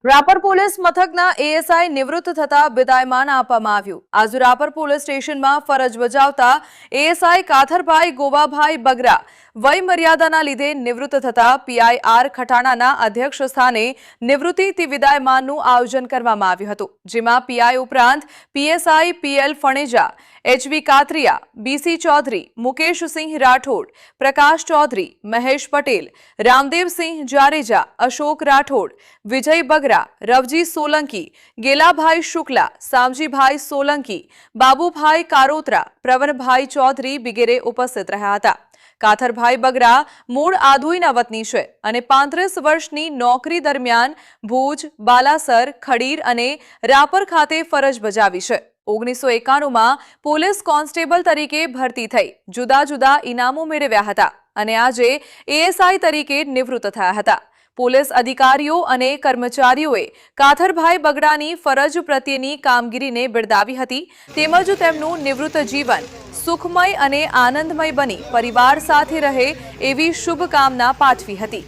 Rapar police મથકના ASI નિવૃત્ત થતા વિદાયમાન આપવામાં આવ્યું। આજે રાપર પોલીસ સ્ટેશનમાં ફરજ બજાવતા એએસઆઈ કાથરભાઈ ગોવાભાઈ બગરા વય મર્યાદાના લીધે નિવૃત્ત થતા પીઆઈ આર ખટાણાના અધ્યક્ષ સ્થાને નિવૃત્તિથી વિદાયમાનનું આયોજન કરવામાં આવ્યું હતું, જેમાં પીઆઈ ઉપરાંત PSI PL Phaneja, HV Katariya, BC Chaudhary, Mukeshsinh Rathod, Prakash Chaudhary, Mahesh Patel, Ramdevsinh Jadeja, Ashok Rathod, Vijay Bagra, Ravji Solanki, Gelabhai Shukla, Samjibhai Solanki, Babubhai Karotra, Pravanbhai Chaudhary વગેરે ઉપસ્થિત રહ્યા હતા। કાથરભાઈ બગરા મૂળ આધોઈના વતની છે અને 35 વર્ષની નોકરી દરમિયાન ભુજ, બાલાસર, ખડીર અને રાપર ખાતે ફરજ બજાવી છે। 1991માં પોલીસ કોન્સ્ટેબલ તરીકે ભરતી થઈ જુદા જુદા ઇનામો મેળવ્યા હતા અને આજે એએસઆઈ તરીકે નિવૃત્ત થયા હતા। પોલીસ અધિકારીઓ અને કર્મચારીઓએ કાથરભાઈ બગડાની ફરજ પ્રત્યેની કામગીરીને બિરદાવી હતી, તેમજ તેમનું નિવૃત્ત જીવન સુખમય અને આનંદમય બની પરિવાર સાથે રહે એવી શુભકામના પાઠવી હતી।